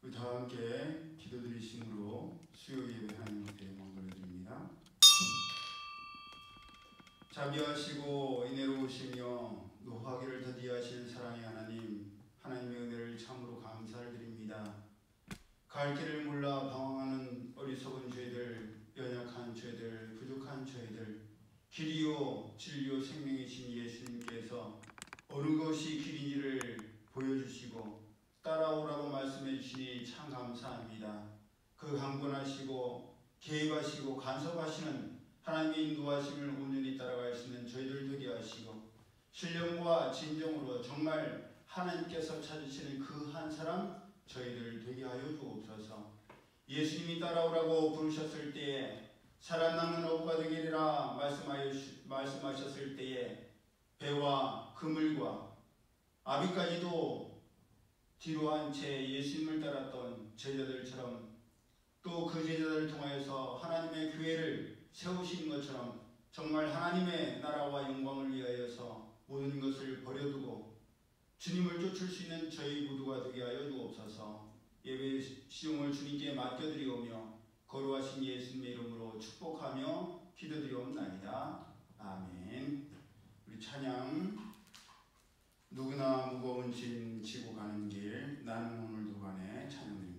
우리 다 함께 기도드리심으로 수요 예배 하나님 앞에 영광 돌려드립니다. 자비하시고 인애로우시며 노하기를 더디하신 사랑의 하나님, 하나님의 은혜를 참으로 감사드립니다. 갈 길을 몰라 방황하는 어리석은 죄들, 연약한 죄들, 부족한 죄들, 길이요 진리요 생명이신 예수님께서 어느 것이 길인지를 보여주시고 따라오라고 말씀해 주시니 참 감사합니다. 그 강권하시고 개입하시고 간섭하시는 하나님의 인도하심을 온전히 따라갈 수 있는 저희들 되게 하시고 신령과 진정으로 정말 하나님께서 찾으시는 그 한 사람 저희들 되게 하여 주옵소서. 예수님이 따라오라고 부르셨을 때에 살아남는 어부가 되리라 말씀하셨을 때에 배와 그물과 아비까지도 뒤로 한 채 예수님을 따랐던 제자들처럼 또 그 제자들을 통하여서 하나님의 교회를 세우신 것처럼 정말 하나님의 나라와 영광을 위하여서 모든 것을 버려두고 주님을 쫓을 수 있는 저희 모두가 되게 하여 주옵소서. 예배 시용을 주님께 맡겨드리오며 거룩하신 예수님의 이름으로 축복하며 기도드리옵나이다. 아멘. 우리 찬양 누구나 무거운 짐 지고 가는 길 나는 오늘도 가네 찬양드립니다.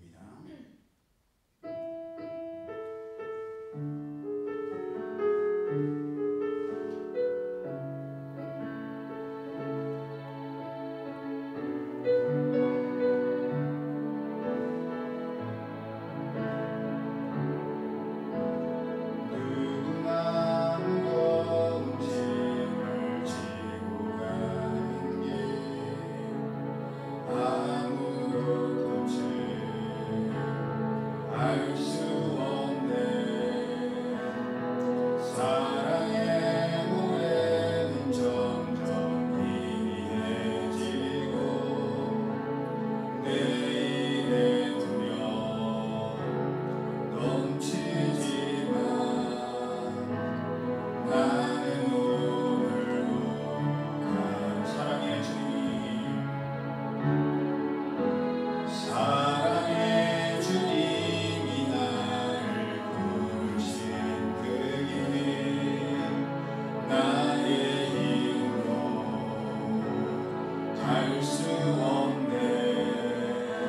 수 없네.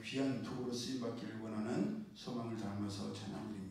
귀한 도구로 쓰임받기를 원하는 소망을 담아서 찬양드립니다.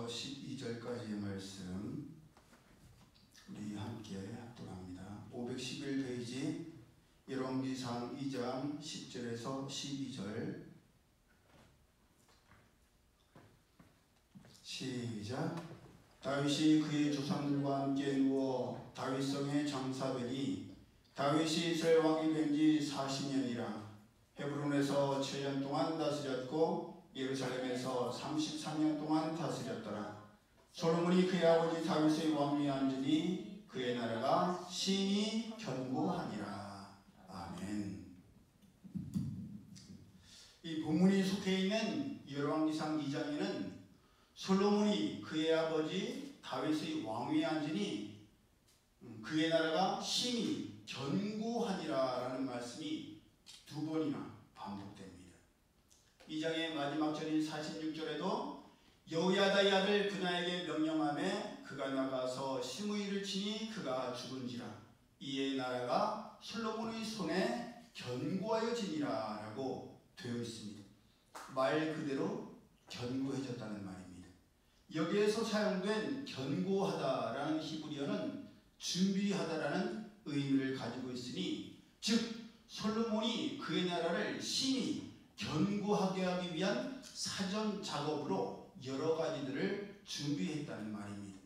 1절에서 12절까지의 말씀 우리 함께 합독합니다. 511페이지 열왕기상 2장 10절에서 12절 시작. 다윗이 그의 조상들과 함께 누워 다윗성에 장사되니 다윗이 이스라엘 왕이 된 지 40년이라 헤브론에서 7년 동안 다스렸고 예루살렘에서 33년 동안 다스렸더라. 솔로몬이 그의 아버지 다윗의 왕위에 앉으니 그의 나라가 심히 견고하니라. 아멘. 이 본문이 속해 있는 열왕기상 2장에는 솔로몬이 그의 아버지 다윗의 왕위에 앉으니 그의 나라가 심히 견고하니라 라는 말씀이 두 번이나 반복됩니다. 2장의 마지막 절인 46절에도 여호야다의 아들 브나에게 명령하매 그가 나가서 시므이를 치니 그가 죽은지라 이에 나라가 솔로몬의 손에 견고하여지니라 라고 되어 있습니다. 말 그대로 견고해졌다는 말입니다. 여기에서 사용된 견고하다라는 히브리어는 준비하다라는 의미를 가지고 있으니 즉 솔로몬이 그의 나라를 심히 견고하게 하기 위한 사전 작업으로 여러 가지들을 준비했다는 말입니다.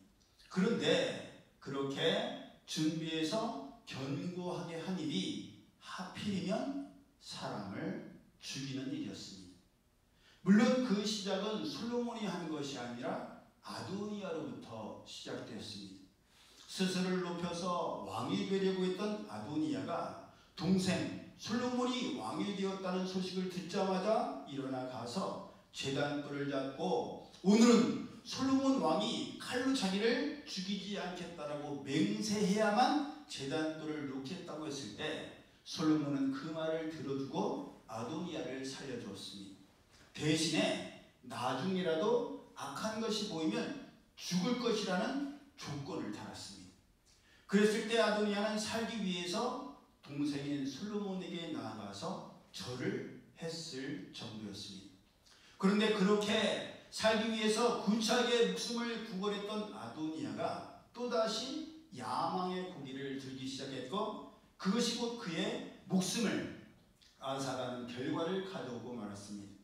그런데 그렇게 준비해서 견고하게 한 일이 하필이면 사람을 죽이는 일이었습니다. 물론 그 시작은 솔로몬이 한 것이 아니라 아도니아로부터 시작되었습니다. 스스로를 높여서 왕이 되려고 했던 아도니아가 동생 솔로몬이 왕이 되었다는 소식을 듣자마자 일어나 가서 제단불을 잡고 오늘은 솔로몬 왕이 칼로 자기를 죽이지 않겠다라고 맹세해야만 제단불을 놓겠다고 했을 때 솔로몬은 그 말을 들어주고 아도니아를 살려주었습니다. 대신에 나중이라도 악한 것이 보이면 죽을 것이라는 조건을 달았습니다. 그랬을 때 아도니아는 살기 위해서 동생인 솔로몬에게 나아가서 절을 했을 정도였습니다. 그런데 그렇게 살기 위해서 구차하게 목숨을 구걸했던 아도니아가 또다시 야망의 고기를 들기 시작했고 그것이 곧 그의 목숨을 앗아가는 결과를 가져오고 말았습니다.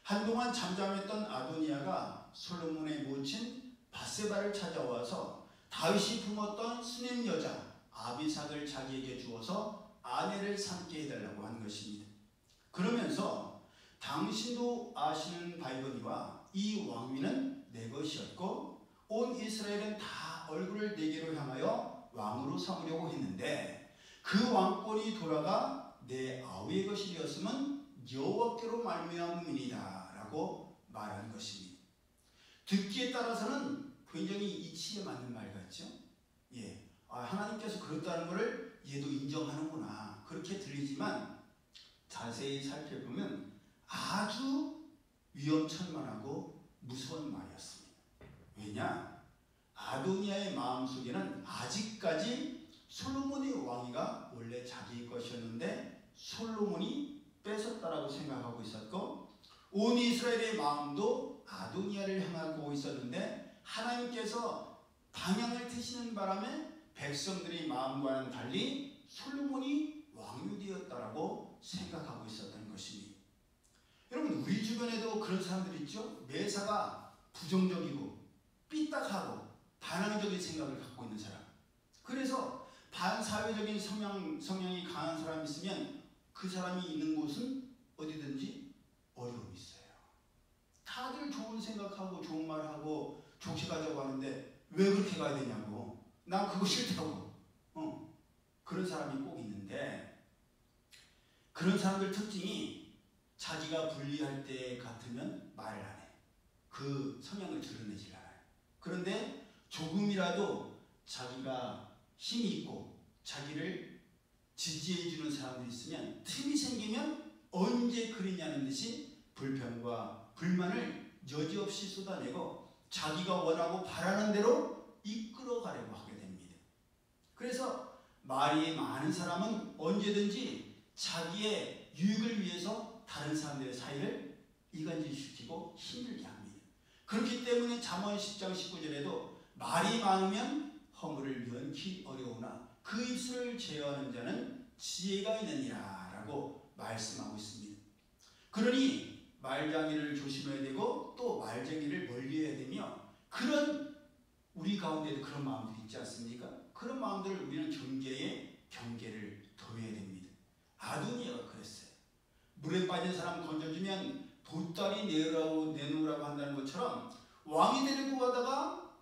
한동안 잠잠했던 아도니아가 솔로몬의 모친 밧세바를 찾아와서 다윗이 품었던 수냄 여자 아비삭을 자기에게 주어서 아내를 삼게 해달라고 한 것입니다. 그러면서 당신도 아시는 바이거니와 이 왕위는 내 것이었고 온 이스라엘은 다 얼굴을 내게로 향하여 왕으로 삼으려고 했는데 그 왕권이 돌아가 내 아우의 것이 되었으면 여호와께로 말미암음이니라 라고 말한 것입니다. 듣기에 따라서는 굉장히 이치에 맞는 말 같죠? 예, 하나님께서 그렇다는 것을 얘도 인정하는구나 그렇게 들리지만 자세히 살펴보면 아주 위험천만하고 무서운 말이었습니다. 왜냐? 아도니아의 마음속에는 아직까지 솔로몬의 왕위가 원래 자기의 것이었는데 솔로몬이 뺏었다라고 생각하고 있었고 온 이스라엘의 마음도 아도니아를 향하고 있었는데 하나님께서 방향을 트시는 바람에 백성들의 마음과는 달리 솔로몬이 왕이 되었다라고 생각하고 있었던 것입니다. 여러분 우리 주변에도 그런 사람들이 있죠. 매사가 부정적이고 삐딱하고 반항적인 생각을 갖고 있는 사람. 그래서 반사회적인 성향이 강한 사람이 있으면 그 사람이 있는 곳은 어디든지 어려움이 있어요. 다들 좋은 생각하고 좋은 말하고 좋게 가자고 하는데 왜 그렇게 가야 되냐고. 난 그거 싫다고. 그런 사람이 꼭 있는데 그런 사람들 특징이 자기가 불리할 때 같으면 말을 안 해. 그 성향을 드러내질 않아요. 그런데 조금이라도 자기가 힘이 있고 자기를 지지해주는 사람들이 있으면 틈이 생기면 언제 그러냐는 듯이 불평과 불만을 여지없이 쏟아내고 자기가 원하고 바라는 대로 이끌어가려고 하게 됩니다. 그래서 말이 많은 사람은 언제든지 자기의 유익을 위해서 다른 사람들의 사이를 이간질시키고 힘들게 합니다. 그렇기 때문에 잠언 10장 19절에도 말이 많으면 허물을 면키 어려우나 그 입술을 제어하는 자는 지혜가 있느니라 라고 말씀하고 있습니다. 그러니 말장애를 조심해야 되고 또 말쟁이를 멀리해야 되며, 그런 우리 가운데도 그런 마음들이 있지 않습니까? 그런 마음들을 우리는 경계를 둬야 됩니다. 아도니아가 그랬어요. 물에 빠진 사람 건져주면 보따리 내놓으라고 한다는 것처럼 왕이 데리고 가다가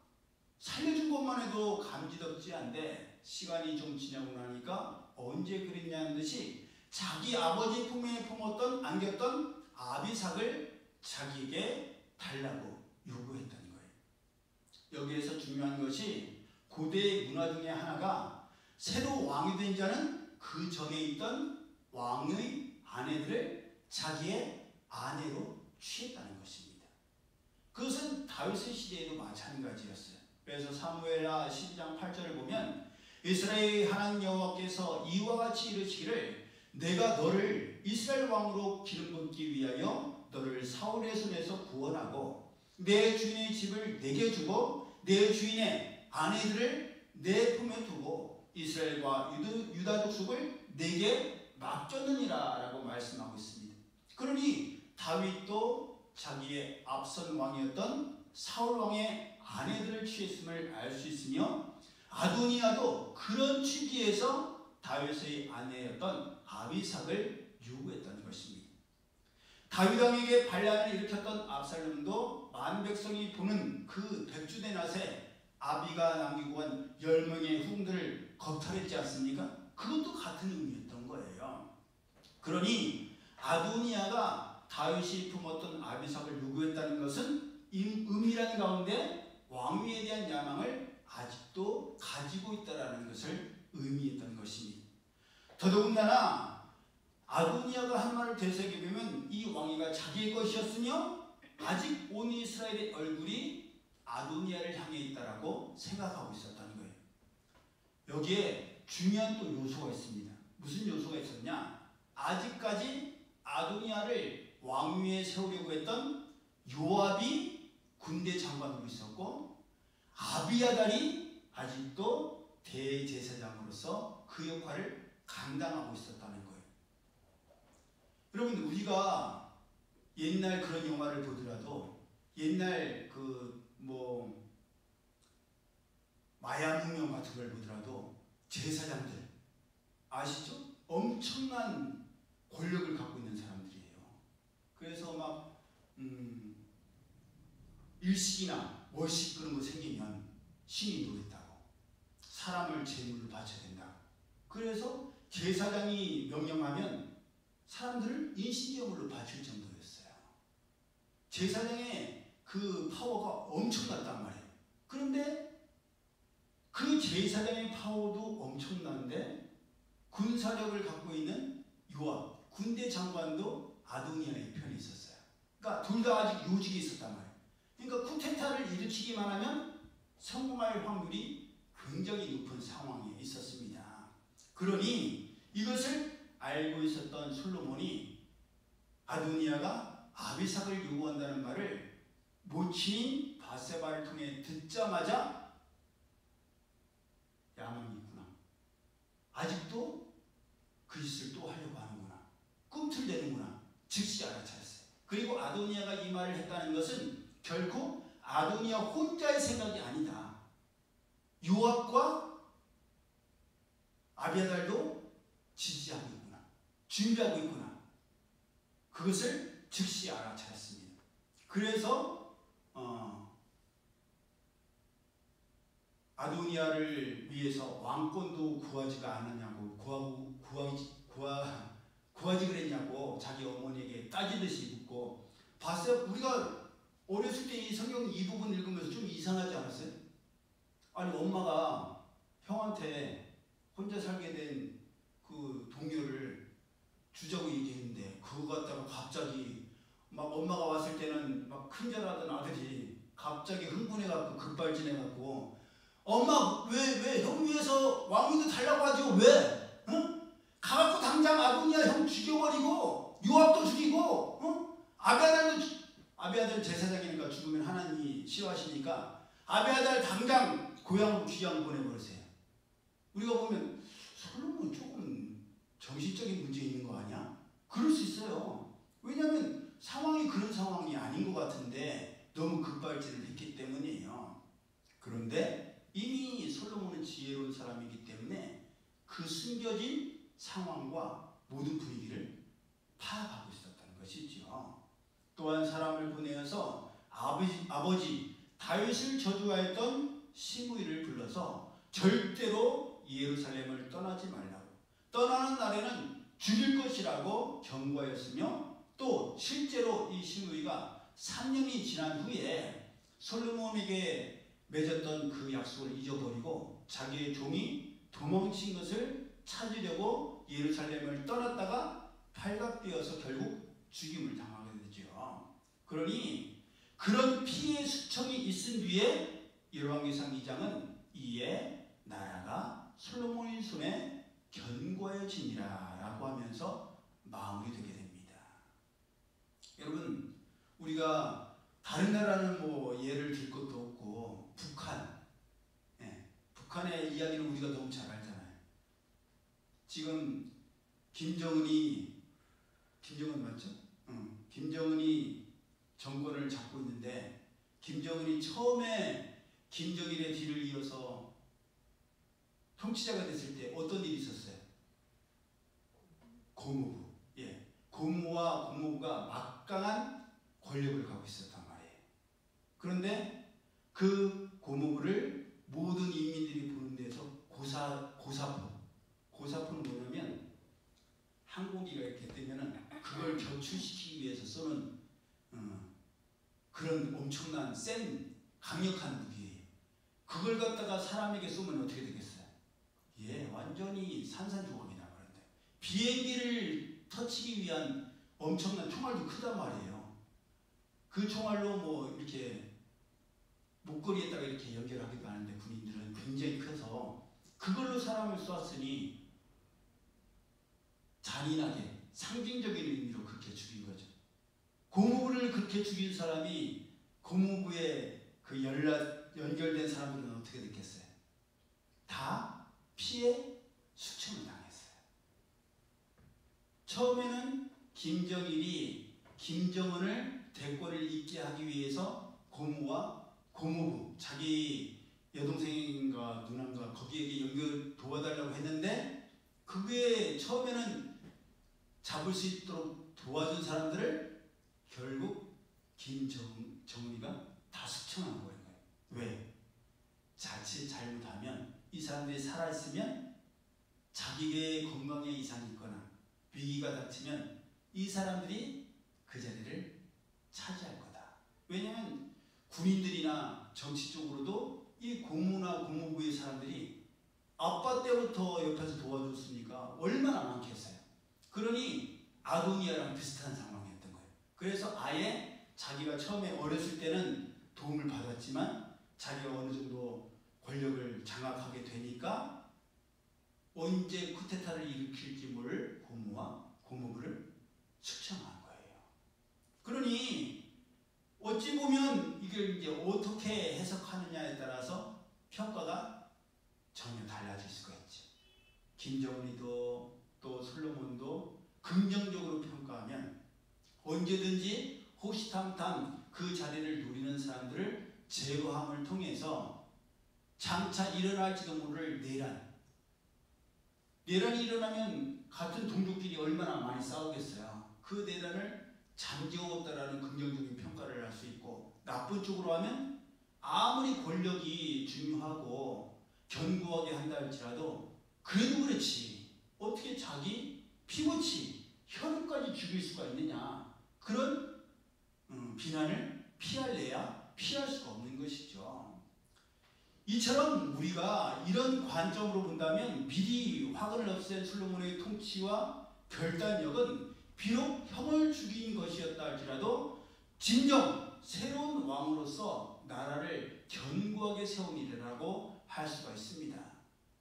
살려준 것만 해도 감지덕지 않은데 시간이 좀 지나고 나니까 언제 그랬냐는 듯이 자기 아버지 품에 안겼던 아비삭을 자기에게 달라고 요구했다는 거예요. 여기에서 중요한 것이 고대의 문화 중에 하나가 새로 왕이 된 자는 그 전에 있던 왕의 아내들을 자기의 아내로 취했다는 것입니다. 그것은 다윗의 시대에도 마찬가지였어요. 그래서 사무엘하 12장 8절을 보면 이스라엘 하나님 여호와께서 이와 같이 이르시기를 내가 너를 이스라엘 왕으로 기름 붓기 위하여 너를 사울의 손에서 구원하고 내 주인의 집을 내게 주고 내 주인의 아내들을 내 품에 두고 이스라엘과 유다 족속을 내게 맡겼느니라 라고 말씀하고 있습니다. 그러니 다윗도 자기의 앞선 왕이었던 사울 왕의 아내들을 취했음을 알 수 있으며, 아도니아도 그런 취지에서 다윗의 아내였던 아비삭을 요구했다는 것입니다. 다윗 왕에게 반란을 일으켰던 압살롬도 만 백성이 보는 그 백주대 낫에 아비가 남기고 간 10명의 후궁들을 겁탈했지 않습니까? 그것도 같은 의미였던 거예요. 그러니 아도니아가 다윗이 품었던 아비삭을 요구했다는 것은 은밀한 가운데 왕위에 대한 야망을 아직도 가지고 있다는 것을 의미했던 것입니다. 더더군다나 아도니아가 한 말을 되새겨보면 이 왕위가 자기의 것이었으며 아직 온 이스라엘의 얼굴이 아도니아를 향해 있다라고 생각하고 있었다는 거예요. 여기에 중요한 또 요소가 있습니다. 무슨 요소가 있었냐? 아직까지 아도니아를 왕위에 세우려고 했던 요압이 군대 장관으로 있었고 아비아달이 아직도 대제사장으로서 그 역할을 감당하고 있었다는 거예요. 여러분, 우리가 옛날 그런 영화를 보더라도 옛날 마야문명 같은 걸 보더라도 제사장들 아시죠? 엄청난 권력을 갖고 있는 사람들이에요. 그래서 막 일식이나 월식 그런 거 생기면 신이 노랬다고, 사람을 제물로 바쳐야 된다. 그래서 제사장이 명령하면 사람들을 인신제물로 바칠 정도였어요. 제사장의 그 파워가 엄청났단 말이에요. 그런데 그 제사장의 파워도 엄청난데 군사력을 갖고 있는 요압 군대 장관도 아도니아의 편에 있었어요. 그러니까 둘 다 아직 요직이 있었단 말이에요. 그러니까 쿠데타를 일으키기만 하면 성공할 확률이 굉장히 높은 상황에 있었습니다. 그러니 이것을 알고 있었던 솔로몬이 아도니아가 아비삭을 요구한다는 말을 모친인 바세바를 통해 듣자마자 야망이 있구나, 아직도 그 짓을 또 하려고 하는구나, 꿈틀대는구나, 즉시 알아차렸어요. 그리고 아도니아가 이 말을 했다는 것은 결코 아도니아 혼자의 생각이 아니다. 요압과 아비아달도 지지하고 있구나, 준비하고 있구나, 그것을 즉시 알아차렸습니다. 그래서 아도니아를 위해서 왕권도 구하지가 않았냐고, 구하지 그랬냐고 자기 어머니에게 따지듯이 묻고, 봤어요? 우리가 어렸을 때 이 성경 이 부분 읽으면서 좀 이상하지 않았어요? 아니, 엄마가 형한테 혼자 살게 된 그 동료를 주자고 얘기했는데 그거 갖다가 갑자기 막 엄마가 왔을 때는 막 큰절하던 아들이 갑자기 흥분해갖고 급발진해갖고 엄마 왜 형 위해서 왕위도 달라고 하죠? 왜? 응? 가갖고 당장 아도니아 형 죽여버리고 요압도 죽이고 아비아달 제사장이니까 죽으면 하나님이 싫어하시니까 아비아달 당장 고향으로 귀양 보내버리세요. 우리가 보면 솔로몬 조금 정신적인 문제 있는 거 아니야? 그럴 수 있어요. 왜냐하면 상황이 그런 상황이 아닌 것 같은데 너무 급발진을 했기 때문이에요. 그런데 이미 솔로몬은 지혜로운 사람이기 때문에 그 숨겨진 상황과 모든 분위기를 파악하고 있었다는 것이죠. 또한 사람을 보내어서 아버지 다윗을 저주하였던 시므이를 불러서 절대로 예루살렘을 떠나지 말라고, 떠나는 날에는 죽일 것이라고 경고하였으며, 또 실제로 이 시므이가 3년이 지난 후에 솔로몬에게 맺었던 그 약속을 잊어버리고 자기의 종이 도망친 것을 찾으려고 예루살렘을 떠났다가 발각되어서 결국 죽임을 당하게 되죠. 그러니 그런 피해 수청이 있은 뒤에 열왕기상 2장은 이에 나라가 솔로몬의 손에 견고해지니라 라고 하면서 마무리되게 됩니다. 여러분, 우리가 다른 나라는 뭐 예를 들 것도 없고 북한의 이야기는 우리가 너무 잘 알잖아요. 지금 김정은 맞죠? 김정은이 정권을 잡고 있는데, 김정은이 처음에 김정일의 뒤를 이어서 통치자가 됐을 때 어떤 일이 있었어요? 고무부. 고무와 국무부가 막강한 권력을 갖고 있었단 말이에요. 그런데 그 고무부를 모든 인민들이 보는 데서 고사포는 뭐냐면, 항공기가 이렇게 뜨면은 그걸 격추시키기 위해서 쏘는 그런 엄청난 센 강력한 무기예요. 그걸 갖다가 사람에게 쏘면 어떻게 되겠어요? 완전히 산산조각이 나버린다. 비행기를 터치기 위한 엄청난 총알도 크단 말이에요. 그 총알로 뭐 이렇게 목걸이에다가 이렇게 연결하기도 하는데 군인들은 굉장히 커서 그걸로 사람을 쏘았으니 잔인하게 상징적인 의미로 그렇게 죽인 거죠. 고무부를 그렇게 죽인 사람이 고무부에 그 연결된 사람들은 어떻게 됐겠어요? 다 피해 숙청을 당했어요. 처음에는 김정일이 김정은을 대권을 잇게 하기 위해서 고무와 고무부, 자기 여동생인가 누나인가 거기에게 연결 도와달라고 했는데, 그게 처음에는 잡을 수 있도록 도와준 사람들을 결국 김정은이가 다 숙청한 거예요. 왜? 자칫 잘못하면 이 사람들이 살아있으면 자기의 건강에 이상이 있거나 위기가 닥치면 이 사람들이 그 자리를 차지할 거다. 왜냐하면 군인들이나 정치 쪽으로도 이 고무나 고무부의 사람들이 아빠 때부터 옆에서 도와줬으니까 얼마나 많겠어요. 그러니 아도니아랑 비슷한 상황이었던 거예요. 그래서 아예 자기가 처음에 어렸을 때는 도움을 받았지만 자기가 어느 정도 권력을 장악하게 되니까 언제 쿠데타를 일으킬지 모를 고무와 고무부를 숙청한 거예요. 그러니 어찌 보면 이걸 이제 어떻게 해석하느냐에 따라서 평가가 전혀 달라질 수가 있죠. 김정은이도 또 솔로몬도 긍정적으로 평가하면 언제든지 호시탐탐 그 자리를 노리는 사람들을 제거함을 통해서 장차 일어날지도 모를 내란이 일어나면 같은 동족끼리 얼마나 많이 싸우겠어요. 그 내란을 잠재웠다라는 긍정적인 평가를 할 수 있고, 나쁜 쪽으로 하면 아무리 권력이 중요하고 견고하게 한다 할지라도 그래도 그렇지 어떻게 자기 피부치 혈육까지 죽일 수가 있느냐, 그런 비난을 피할래야 피할 수가 없는 것이죠. 이처럼 우리가 이런 관점으로 본다면 미리 화근을 없앤 솔로몬의 통치와 결단력은 비록 형을 죽인 것이었다 할지라도 진정 새로운 왕으로서 나라를 견고하게 세운 일이라고 할 수가 있습니다.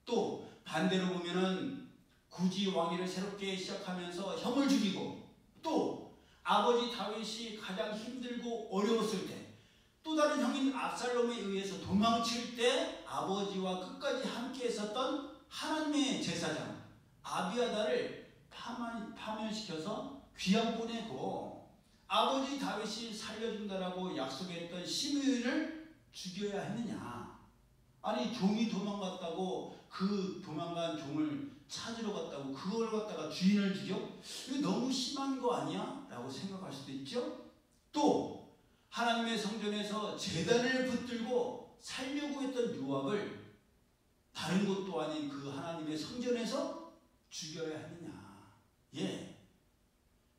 또 반대로 보면은 굳이 왕위를 새롭게 시작하면서 형을 죽이고, 또 아버지 다윗이 가장 힘들고 어려웠을 때 또 다른 형인 압살롬에 의해서 도망칠 때 아버지와 끝까지 함께 했었던 하나님의 제사장 아비아다를 파면시켜서 귀양 보내고 아버지 다윗이 살려준다라고 약속했던 시므이를 죽여야 했느냐? 아니 종이 도망갔다고 그 도망간 종을 찾으러 갔다고 그걸 갖다가 주인을 죽여? 이거 너무 심한 거 아니야? 라고 생각할 수도 있죠. 또 하나님의 성전에서 제단을 붙들고 살려고 했던 요압을 다른 곳도 아닌 그 하나님의 성전에서 죽여야 했느냐? 예.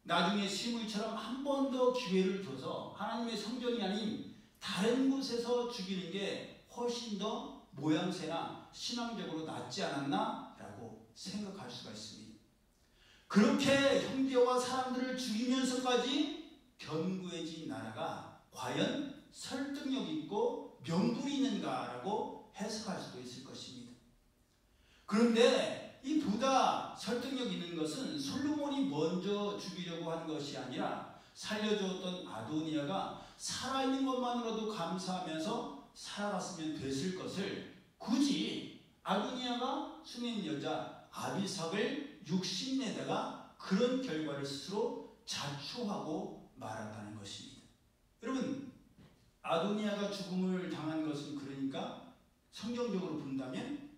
나중에 시므이처럼 한 번 더 기회를 줘서 하나님의 성전이 아닌 다른 곳에서 죽이는 게 훨씬 더 모양새나 신앙적으로 낫지 않았나? 라고 생각할 수가 있습니다. 그렇게 형제와 사람들을 죽이면서까지 견고해진 나라가 과연 설득력 있고 명분이 있는가라고 해석할 수도 있을 것입니다. 그런데 이 보다 설득력 있는 것은 솔로몬이 먼저 죽이려고 한 것이 아니라 살려주었던 아도니아가 살아있는 것만으로도 감사하면서 살아갔으면 됐을 것을 굳이 아도니아가 수면 여자 아비삭을 욕심내다가 그런 결과를 스스로 자초하고 말았다는 것입니다. 여러분, 아도니아가 죽음을 당한 것은 그러니까 성경적으로 본다면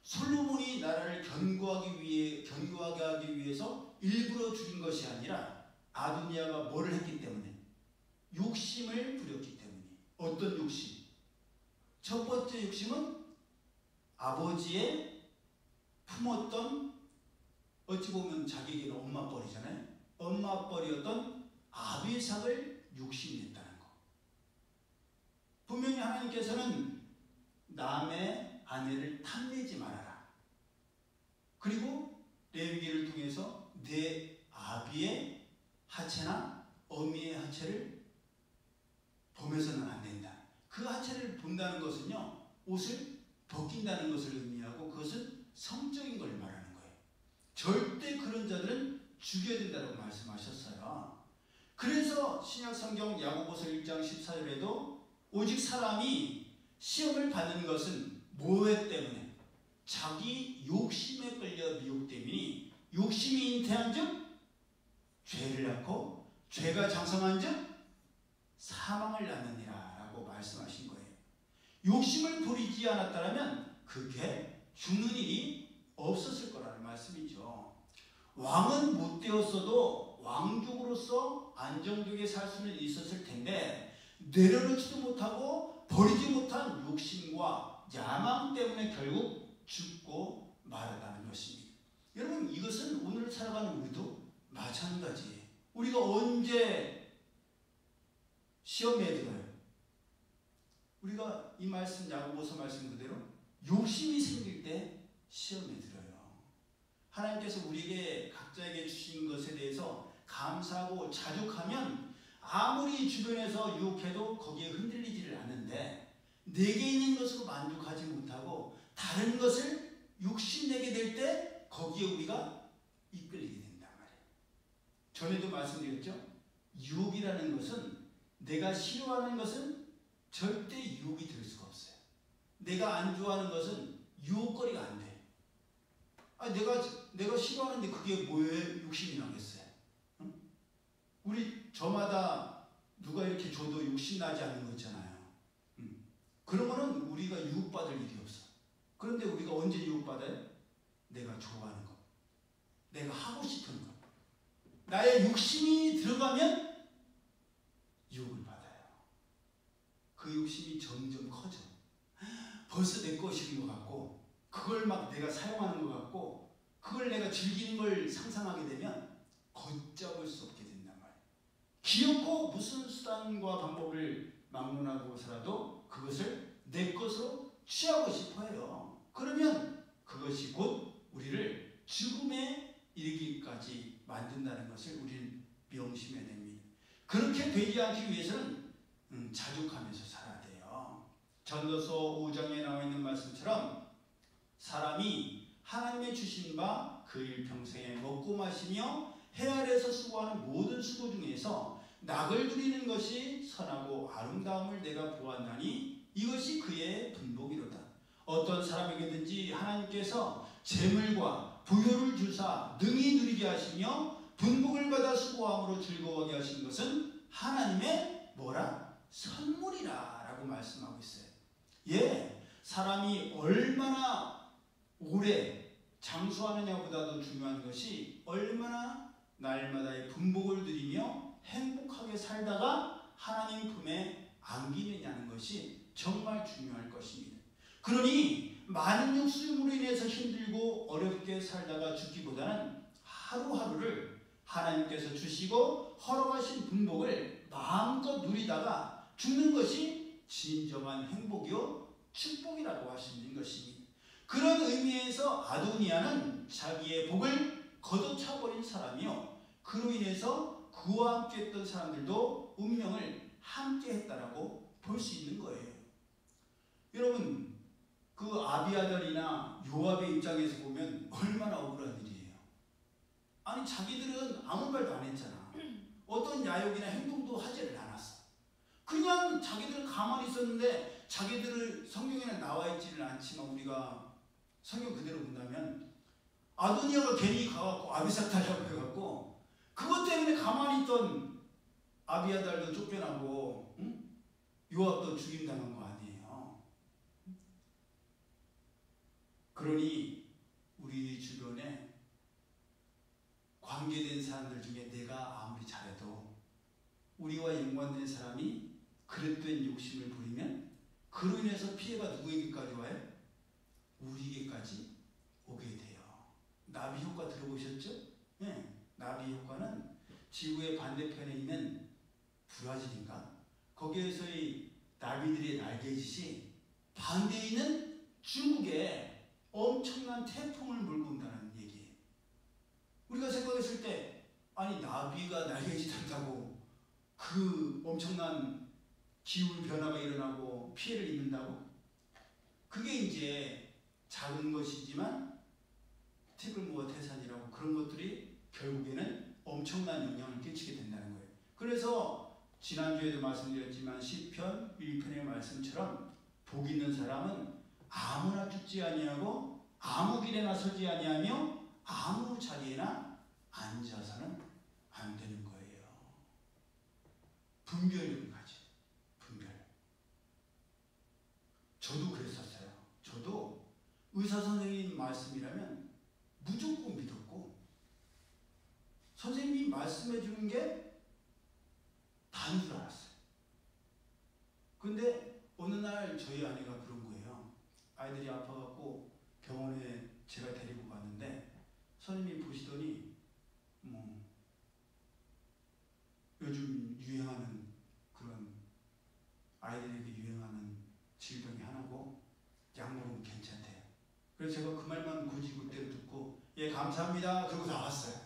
솔로몬이 나라를 견고하게 하기 위해서 일부러 죽인 것이 아니라 아도니아가 뭐를 했기 때문에? 욕심을 부렸기 때문에. 어떤 욕심? 첫 번째 욕심은 아버지의 품었던, 어찌 보면 자기에게는 엄마뻘이잖아요. 엄마뻘이었던 아비삭을 욕심냈다는 거. 분명히 하나님께서는 남의 아내를 탐내지 말아라. 그리고 레위기를 통해서 내 아비의 하체나 어미의 하체를 보면서는 안 된다. 그 하체를 본다는 것은요, 옷을 벗긴다는 것을 의미하고 그것은 성적인 걸 말하는 거예요. 절대 그런 자들은 죽여야 된다고 말씀하셨어요. 그래서 신약성경 야고보서 1장 14절에도 오직 사람이 시험을 받는 것은 뭐에 때문에? 자기 욕심에 끌려 미혹됨이니 욕심이 잉태한 즉 죄를 낳고 죄가 장성한 즉 사망을 낳느니라 라고 말씀하신 거예요. 욕심을 부리지 않았다면 그게 죽는 일이 없었을 거라는 말씀이죠. 왕은 못 되었어도 왕족으로서 안정되게 살 수는 있었을 텐데 내려놓지도 못하고 버리지 못한 욕심과 야망 때문에 결국 죽고 말았다는 것입니다. 여러분, 이것은 오늘 살아가는 우리도 마찬가지예요. 우리가 언제 시험에 들어요? 우리가 이 말씀, 야고보서 말씀 그대로 욕심이 생길 때 시험에 들어요. 하나님께서 우리에게 각자에게 주신 것에 대해서 감사하고 자족하면 아무리 주변에서 유혹해도 거기에 흔들리지를 않는데 내게 있는 것으로 만족하지 못하고 다른 것을 욕심내게 될 때 거기에 우리가 이끌리게 된단 말이에요. 전에도 말씀드렸죠? 유혹이라는 것은 내가 싫어하는 것은 절대 유혹이 될 수가 없어요. 내가 안 좋아하는 것은 유혹거리가 안 돼. 내가 싫어하는데 그게 뭐에 욕심이 나겠어요? 응? 우리 저마다 누가 이렇게 줘도 욕심 나지 않는 거 있잖아요. 그러면은 우리가 유혹받을 일이 없어. 그런데 우리가 언제 유혹받아요? 내가 좋아하는 거, 내가 하고 싶은 거, 나의 욕심이 들어가면 유혹을 받아요. 그 욕심이 점점 커져. 벌써 내 것인 것 같고 그걸 막 내가 사용하는 것 같고 그걸 내가 즐기는 걸 상상하게 되면 걷잡을 수 없게 된단 말이에요. 귀엽고 무슨 수단과 방법을 막론하고서라도 그것을 내 것으로 취하고 싶어 해요. 그러면 그것이 곧 우리를 죽음에 이르기까지 만든다는 것을 우리는 명심해야 됩니다. 그렇게 되지 않기 위해서는 자족하면서 살아야 돼요. 전도서 5장에 나와 있는 말씀처럼 사람이 하나님의 주신 바 그 일평생에 먹고 마시며 해 아래에서 수고하는 모든 수고 중에서 낙을 누리는 것이 선하고 아름다움을 내가 보았나니 이것이 그의 분복이로다. 어떤 사람에게든지 하나님께서 재물과 부요를 주사 능히 누리게 하시며 분복을 받아 수고함으로 즐거워하게 하신 것은 하나님의 뭐라? 선물이라 라고 말씀하고 있어요. 예, 사람이 얼마나 오래 장수하느냐보다도 중요한 것이 얼마나 날마다의 분복을 누리며 행복하게 살다가 하나님 품에 안기느냐는 것이 정말 중요할 것입니다. 그러니 많은 육수로 인해서 힘들고 어렵게 살다가 죽기보다는 하루하루를 하나님께서 주시고 허락하신 분복을 마음껏 누리다가 죽는 것이 진정한 행복이요 축복이라고 하시는 것입니다. 그런 의미에서 아도니아는 자기의 복을 걷어차버린 사람이요, 그로 인해서 그와 함께 했던 사람들도 운명을 함께 했다라고 볼 수 있는 거예요. 여러분, 그 아비아달이나 요압의 입장에서 보면 얼마나 억울한 일이에요. 아니, 자기들은 아무 말도 안 했잖아. 어떤 야욕이나 행동도 하지를 않았어. 그냥 자기들은 가만히 있었는데, 자기들을 성경에는 나와 있지는 않지만 우리가 성경 그대로 본다면 아도니아가 괜히 가갖고 아비삭달이라고 해갖고 그것 때문에 가만히 있던 아비아달도 쫓겨나고, 응? 요압도 죽임당한 거 아니에요. 그러니 우리 주변에 관계된 사람들 중에 내가 아무리 잘해도 우리와 연관된 사람이 그릇된 욕심을 부리면 그로 인해서 피해가 누구에게까지 와요? 우리에게까지 오게 돼요. 나비 효과 들어보셨죠? 네. 나비 효과는 지구의 반대편에 있는 브라질인가? 거기에서의 나비들의 날개짓이 반대에 있는 중국에 엄청난 태풍을 몰고 온다는 얘기예요. 우리가 생각했을 때, 아니, 나비가 날개짓 한다고 그 엄청난 기후 변화가 일어나고 피해를 입는다고? 그게 이제 작은 것이지만 티끌모아 태산이라고 그런 것들이 결국에는 엄청난 영향을 끼치게 된다는 거예요. 그래서 지난주에도 말씀드렸지만 시편 1편의 말씀처럼 복 있는 사람은 아무나 죽지 아니하고 아무 길에나 서지 아니하며 아무 자리에나 앉아서는 안 되는 거예요. 분별력을 가져. 분별. 저도 그랬었어요. 저도 의사 선생님 말씀이라면 무조건 믿었고 선생님이 말씀해 주는 게 다인 줄 알았어요. 근데 어느 날 저희 아내가 그런 거예요. 아이들이 아파갖고 병원에 제가 데리고 갔는데 선생님이 보시더니 요즘 유행하는 그런 아이들에게 유행하는 질병이 하나고 약 먹으면 괜찮대요. 그래서 제가 그 말만 고지고대로 듣고 예 감사합니다 그러고 나왔어요.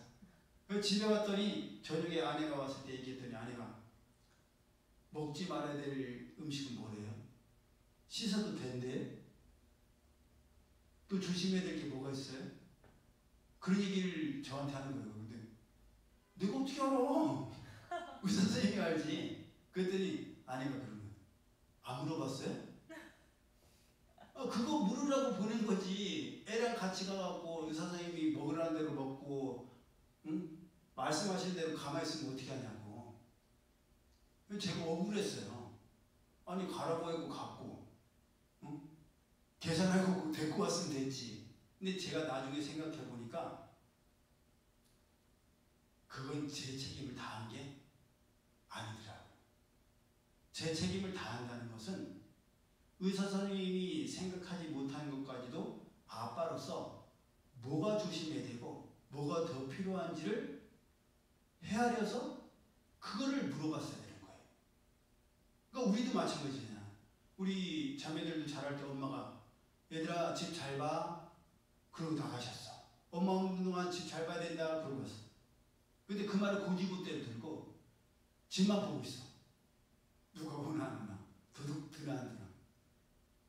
그래서 집에 왔더니 저녁에 아내가 왔을 때 얘기했더니 아내가 먹지 말아야 될 음식은 뭐래요? 씻어도 된대? 또 조심해야 될 게 뭐가 있어요? 그런 얘기를 저한테 하는 거예요. 근데 내가 어떻게 알아? 의사 선생님이 알지. 그랬더니 아내가 그러는 거예요. 안 물어봤어요? 그거 물으라고 보낸 거지. 애랑 같이 가갖고 의사 선생님이 먹으라는 대로 먹고 응? 말씀하신 대로 가만히 있으면 어떻게 하냐고. 제가 억울했어요. 아니 가라고 하고 갔고 응? 계산하고 데리고 왔으면 됐지. 근데 제가 나중에 생각해 보니까 그건 제 책임을 다한 게 아니더라고요. 제 책임을 다한다는 것은 의사 선생님이 생각하지 못한 것까지도 아빠로서 뭐가 조심해야 되고 뭐가 더 필요한지를 헤아려서 그거를 물어봤어야 되는 거예요. 그러니까 우리도 마찬가지잖아. 우리 자매들도 잘할 때 엄마가 얘들아 집 잘 봐. 그러고 나가셨어. 엄마 없는 동안 집 잘 봐야 된다. 그러고 갔어. 근데 그 말을 고지고대로 들고 집만 보고 있어. 누가 오나 안 오나. 도둑 드나 안 드나.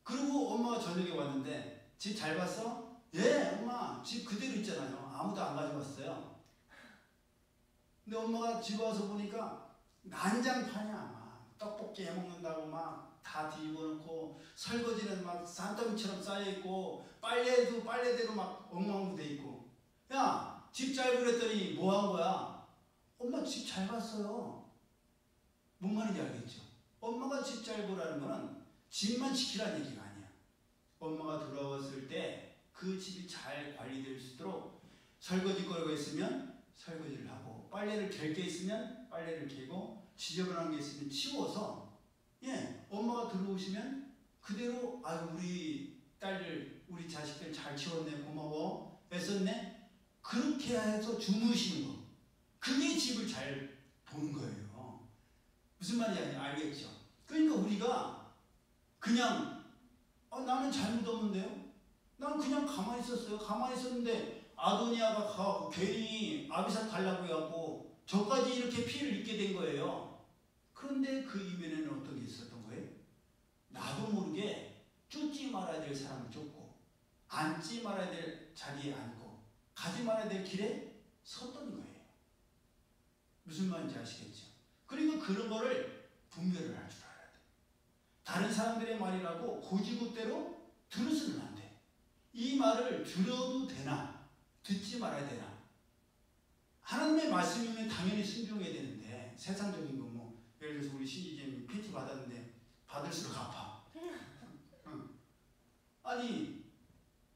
그리고 엄마가 저녁에 왔는데 집 잘 봤어? 예 엄마 집 그대로 있잖아요. 아무도 안 가져갔어요. 근데 엄마가 집 와서 보니까 난장판이야. 막 떡볶이 해먹는다고 막 다 뒤집어놓고 설거지는 막 산더미처럼 쌓여있고 빨래도 빨래대로 막 엉망으로 돼 있고. 야, 집 잘 그랬더니 뭐 한 거야? 엄마 집 잘 봤어요. 뭔 말인지 알겠죠? 엄마가 집 잘 보라는 거는 집만 지키라는 얘기가 아니야. 엄마가 돌아왔을 때 그 집이 잘 관리될 수 있도록 설거지 거리가 있으면 설거지를 하고, 빨래를 갤 게 있으면 빨래를 개고, 지저분한 게 있으면 치워서, 엄마가 들어오시면 그대로 아유 우리 딸들 우리 자식들 잘 치웠네 고마워 애썼네 그렇게 해서 주무시는 거, 그게 집을 잘 보는 거예요. 무슨 말인지 알겠죠? 그러니까 우리가 그냥 나는 잘못 없는데요? 나는 그냥 가만히 있었어요. 가만히 있었는데 아도니아가 가고 괜히 아비삭 달라고 해갖고 저까지 이렇게 피해를 입게 된 거예요. 그런데 그 이면에는 어떤 게 있었던 거예요? 나도 모르게 쫓지 말아야 될 사람을 쫓고, 앉지 말아야 될 자리에 앉고, 가지 말아야 될 길에 섰던 거예요. 무슨 말인지 아시겠죠? 그리고 그런 거를 분별을 할 줄 알아야 돼. 다른 사람들의 말이라고 고지고대로 들어서는 안 돼. 이 말을 들어도 되나 듣지 말아야 되나. 하나님의 말씀이면 당연히 순종해야 되는데, 세상적인 거 뭐 예를 들어서 우리 신이재님 PT 받았는데 받을수록 아파. 아니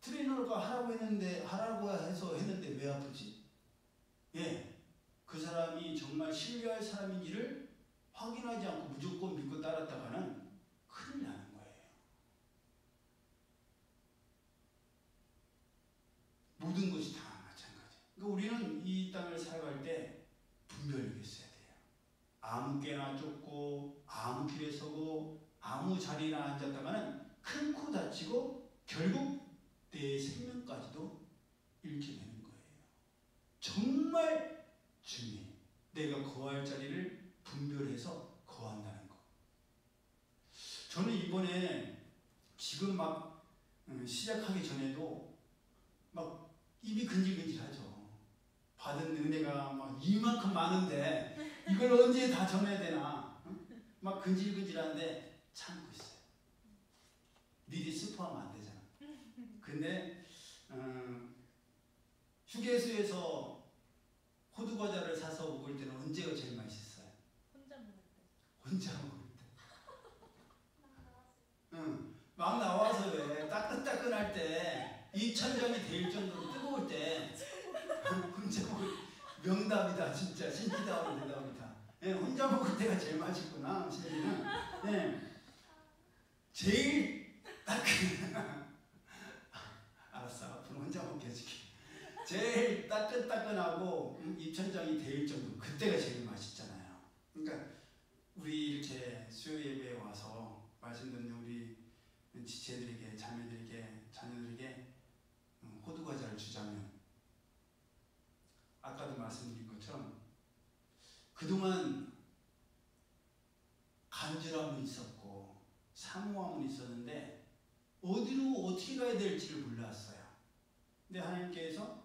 트레이너가 하라고 해서 했는데 왜 아프지? 그 사람이 정말 신뢰할 사람인지를 확인하지 않고 무조건 믿고 따랐다가는 큰일 나는 거예요. 모든 것이 다 마찬가지. 그러니까 우리는 이 땅을 살아갈 때 분별력이 있어야 돼요. 아무 깨나 쫓고 아무 길에 서고 아무 자리나 앉았다가는 큰 코 다치고 결국 내 생명까지도 잃게 되는 거예요. 정말 중요해. 내가 거할 자리를 분별해서 거한다는 거. 저는 이번에 지금 막 시작하기 전에도 막 입이 근질근질하죠. 받은 은혜가 막 이만큼 많은데 이걸 언제 다 전해야 되나? 막 근질근질한데 참고 있어요. 미리 스포하면 안 되잖아. 근데 휴게소에서 호두과자를 사서 먹을 때는 언제가 제일 맛있어요? 혼자 먹을 때. 혼자 먹을 때. 막 나와서 왜 따끈따끈할 때, 이 천장이 데일 정도로 뜨거울 때 혼자 먹을 명답이다. 진짜 신기다운 대답이다. 혼자 먹을 때가 제일 맛있구나. 신기는 제일 따끈. 알았어, 앞으로 혼자 먹게 해줄게. 제일 따끈따끈하고 입천장이 데일 정도, 그때가 제일 맛있잖아요. 그러니까 우리 이렇게 수요 예배에 와서 말씀 듣는 우리 지체들에게, 자매들에게, 자녀들에게 호두과자를 주자면, 아까도 말씀드린 것처럼 그동안 간절함은 있었고 사모함은 있었는데 어디로 어떻게 가야 될지를 몰랐어요. 근데 하나님께서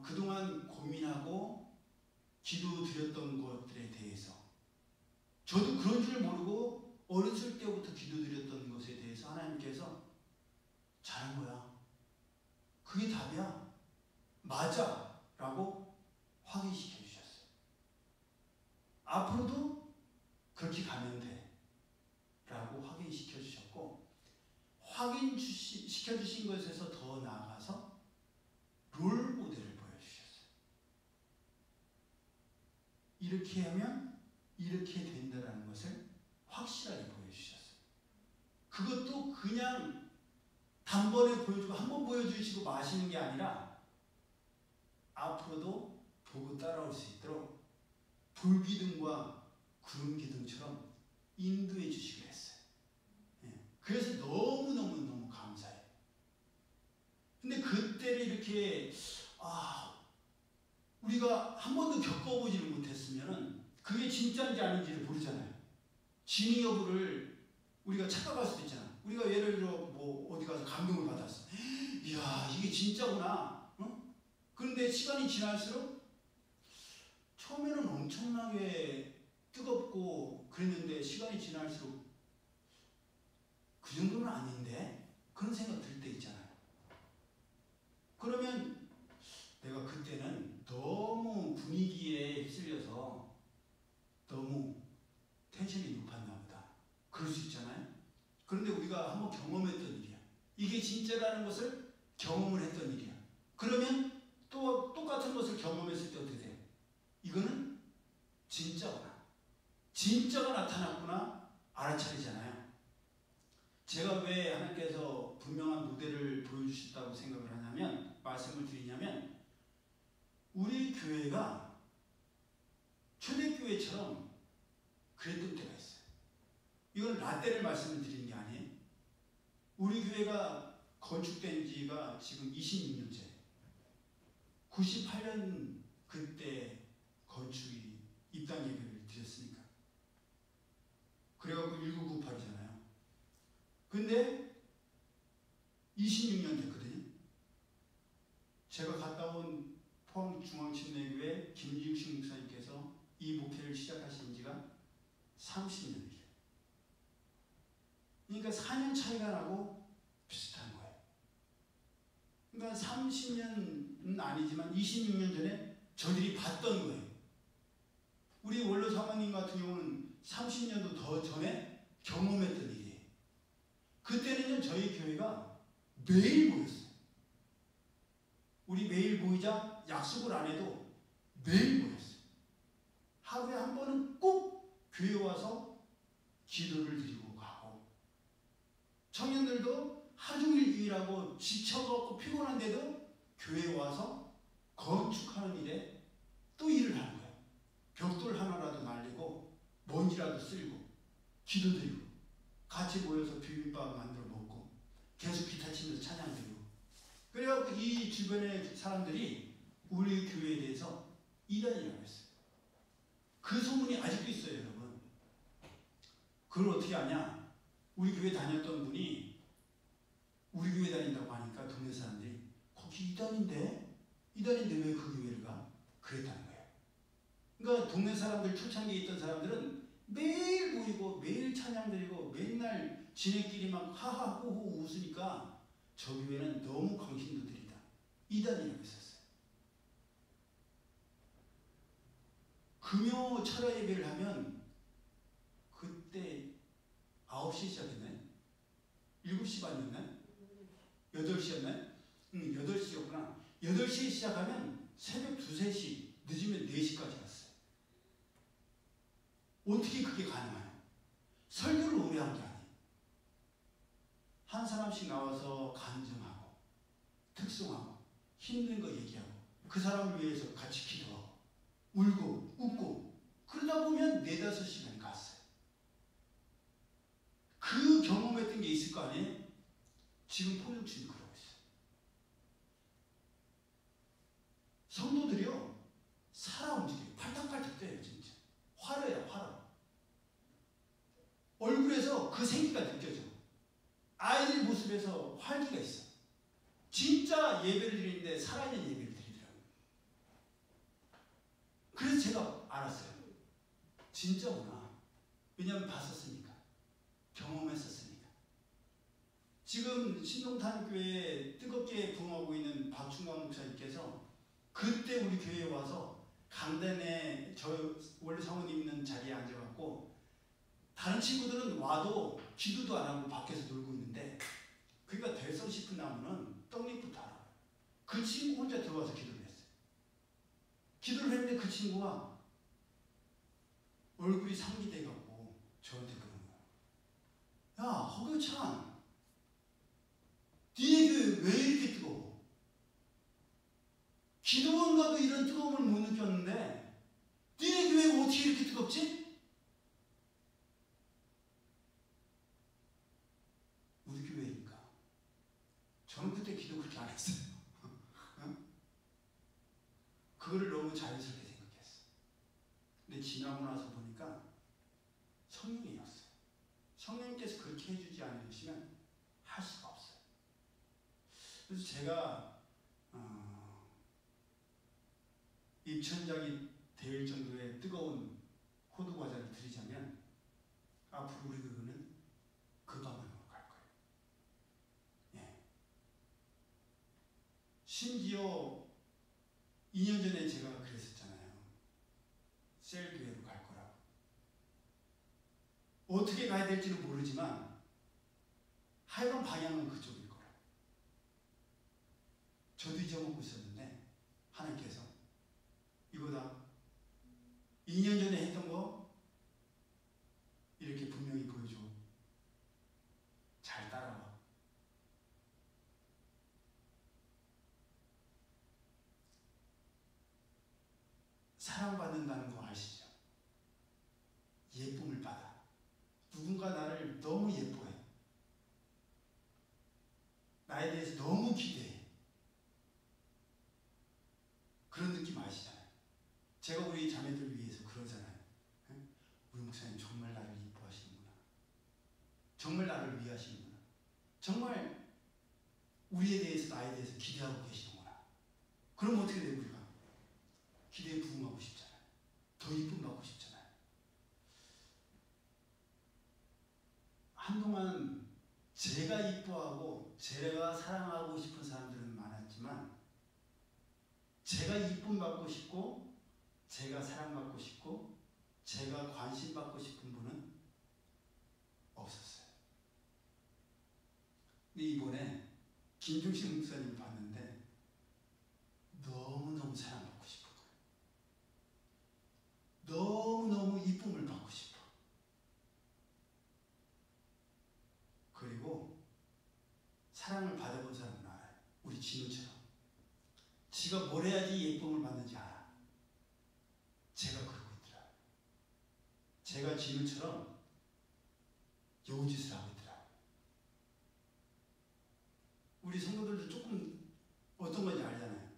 그동안 고민하고 기도 드렸던 것들에 대해서, 저도 그런 줄 모르고 어렸을 때부터 기도 드렸던 것에 대해서 하나님께서 잘한 거야, 그게 답이야, 맞아 라고 확인시켜 주셨어요. 앞으로도 그렇게 가면 돼 라고 확인시켜 주셨고, 확인시켜 주신 것에서 더 나아가서 롤 모델을 보여주셨어요. 이렇게 하면 이렇게 된다는 것을 확실하게 보여주셨어요. 그것도 그냥 단번에 보여주고 한번 보여주시고 마시는 게 아니라 앞으로도 보고 따라올 수 있도록 불기둥과 구름기둥처럼 인도해 주시기로 했어요. 그래서 너무너무 감사해요. 근데 그때를 이렇게 우리가 한 번도 겪어보지를 못했으면 그게 진짜인지 아닌지를 모르잖아요. 진위 여부를 우리가 착각할 수도 있잖아. 우리가 예를 들어 뭐 어디 가서 감동을 받았어. 이야, 이게 진짜구나. 그런데 시간이 지날수록 처음에는 엄청나게 뜨겁고 그랬는데 시간이 지날수록 그 정도는 아닌데 그런 생각 들 때 있잖아요. 그러면 내가 그때는 너무 분위기에 휩쓸려서 너무 텐션이 높았나 보다. 그럴 수 있잖아요. 그런데 우리가 한번 경험했던 일이야. 이게 진짜라는 것을 경험을 했던 일이야. 그러면 또 똑같은 것을 경험했을 때 어떻게 돼요? 이거는 진짜가 나타났구나 알아차리잖아요. 제가 왜 하나님께서 분명한 모델을 보여주셨다고 생각을 하냐면, 말씀을 드리냐면, 우리 교회가 초대교회처럼 그랬던 때가 있어요. 이건 라떼를 말씀을 드리는 게 아니에요. 우리 교회가 건축된 지가 지금 26년째. 98년 그때 건축이 입당 예배를 드렸으니까. 그래갖고 1998이잖아요. 근데 26년 됐거든요. 제가 갔다 온 포항중앙침례교회 김지육신 목사님께서 이 목회를 시작하신 지가 30년이에요. 그러니까 4년 차이가 나고 비슷한 거예요. 그러니까 30년은 아니지만 26년 전에 저들이 봤던 거예요. 우리 원로 사모님 같은 경우는 30년도 더 전에 경험했던 일이에요. 그때는요, 저희 교회가 매일 모였어요. 우리 매일 모이자 약속을 안 해도 매일 모였어요. 하루에 한 번은 꼭 교회 와서 기도를 드리고 가고, 청년들도 하루 종일 일하고 지쳐갖고 피곤한데도 교회에 와서 건축하는 일에 또 일을 하는 거예요. 벽돌 하나라도 날리고 먼지라도 쓸고 기도드리고 같이 모여서 비빔밥 만들어 먹고 계속 기타 치면서 찬양 드리고. 그래갖고 이 주변의 사람들이 우리 교회에 대해서 이단이라고 했어요. 그 소문이 아직도 있어요, 여러분. 그걸 어떻게 아냐? 우리 교회 다녔던 분이 우리 교회 다닌다고 하니까 동네 사람들이 거기 이단인데 왜 그 교회를 가? 그랬다는 거예요. 그러니까 동네 사람들, 초창기에 있던 사람들은 매일 모이고 매일 찬양 드리고 맨날 지네끼리 막 하하호호 웃으니까 저 교회는 너무 광신도들이다, 이단이라고 했었어요. 금요 철야 예배를 하면 그때 9시 시작했나요? 7시 반이었나요? 8시였나요? 8시였구나. 8시에 시작하면 새벽 2, 3시, 늦으면 4시까지 갔어요. 어떻게 그게 가능해요? 설교를 오래 한 게 아니에요. 한 사람씩 나와서 간증하고 특송하고 힘든 거 얘기하고 그 사람을 위해서 같이 기도하고 울고 웃고 그러다 보면 4, 5시간이 갔어요. 그 경험했던 게 있을 거 아니에요? 지금 포용층이 그러고 있어요. 성도들이요, 살아 움직여요. 팔딱팔딱 뛰어요. 진짜 화려해요. 화려. 얼굴에서 그 생기가 느껴져. 아이들 모습에서 활기가 있어. 진짜 예배를 드리는데 살아있는 예배를 드리더라고요. 그래서 제가 알았어요. 진짜구나. 왜냐하면 봤었으니까. 경험했었으니까. 지금 신동탄교회에 뜨겁게 부흥하고 있는 박충광 목사님께서 그때 우리 교회에 와서 강단에 저 원래 사모님 있는 자리에 앉아갖고 다른 친구들은 와도 기도도 안 하고 밖에서 놀고 있는데 그가 대성 싶은 나무는 떡잎부터 알아요. 그 친구 혼자 들어와서 기도를 했어요. 기도를 했는데 그 친구가 얼굴이 상기돼갖고 저한테 그러는 거예요. 야, 허교찬, 니네 교회 왜 이렇게 뜨거워? 기도원 가도 이런 뜨거움을 못 느꼈는데 니네 교회가 어떻게 이렇게 뜨겁지? 우리 교회니까. 저는 그때 기도 그렇게 안 했어요. 그거를 너무 자연스럽게 생각했어요. 근데 지나고 나서 보니까 성령이었어요. 성령님께서 그렇게 해주지 않으시면 할 수가 없어요. 그래서 제가 입천장이 될 정도의 뜨거운 호두과자를 드리자면 앞으로 우리 교회는 그 방향으로 갈 거예요. 예. 심지어 2년 전에 제가 그랬었잖아요. 셀교회로 갈 거라고. 어떻게 가야 될지는 모르지만 하여간 방향은 그쪽일 거라고. 저도 잊어먹고 있었는데 하나님께서 이거다. 2년 전에 했던 거 이렇게 분명히 보여줘. 잘 따라와. 사랑받는다는 거 아시죠? 예쁨을 받아. 누군가 나를 너무 예뻐해. 나에 대해서 너무 기대해. 그런 느낌 아시잖아요. 제가 우리 자매들 위해서 그러잖아요. 우리 목사님 정말 나를 이뻐하시는구나. 정말 나를 위하시는구나. 정말 우리에 대해서 나에 대해서 기대하고 계시는구나. 그럼 어떻게 돼요 우리가? 기대에 부응하고 싶잖아요. 더 이쁨 받고 싶잖아요. 한동안 제가 이뻐하고 제가 사랑하고 싶은 사람들은 많았지만 제가 이쁨 받고 싶고 제가 사랑받고 싶고 제가 관심 받고 싶은 분은 없었어요. 근데 이번에 김종식 목사님 봤는데 너무너무 사랑받고 싶은 거예요. 너무너무 이쁨을 받고 싶어. 그리고 사랑을 받아본 사람은 알아요. 우리 진우처럼. 지가 뭘 해야지 예쁨을 받는지 알아. 제가 그러고 있더라고요. 제가 진우처럼 여우짓을 하고 있더라고요. 우리 성도들도 조금 어떤 건지 알잖아요.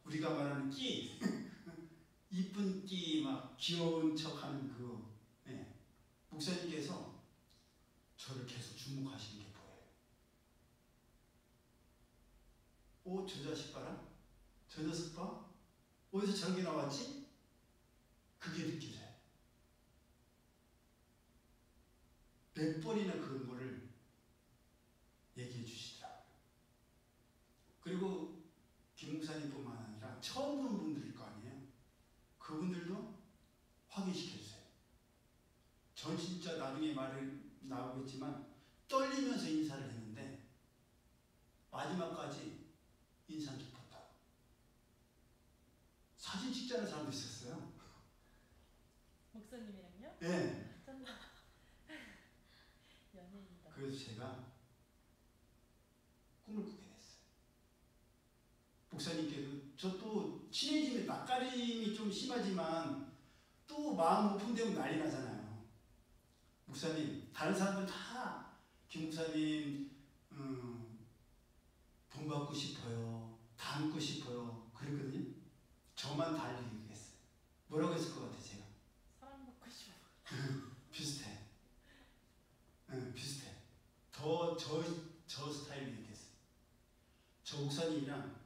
우리가 말하는 끼, 이쁜 끼, 막 귀여운 척하는 그거. 예. 목사님께서 저를 계속 주목하시는 게 보여요. 저 자식 봐라? 저 녀석 봐? 어디서 저런 게 나왔지? 그게 느껴져요. 몇 번이나 그런 거를 얘기해 주시더라고요. 그리고 김 목사님뿐만 아니라 처음 보는 분들일 거 아니에요. 그분들도 확인시켜 주세요. 전 진짜 나중에 말을 나오겠지만 떨리면서 인사를 했는데 마지막까지 인상 깊었다. 사진 찍자는 사람도 있었어요. 목사님이랑요? 네. 연예인이다. 그래서 제가 꿈을 꾸게 됐어요. 목사님께도 저 또 친해지면 낯가림이 좀 심하지만 또 마음 오픈되면 난리 나잖아요. 목사님, 다른 사람들 다 김 목사님 본받고 싶어요. 닮고 싶어요. 그랬거든요. 저만 달리 얘기했어요. 뭐라고 했을 것 같아 제가? 사랑받고 싶어. 비슷해. 비슷해. 저 스타일로 얘기했어요. 저 목사님이랑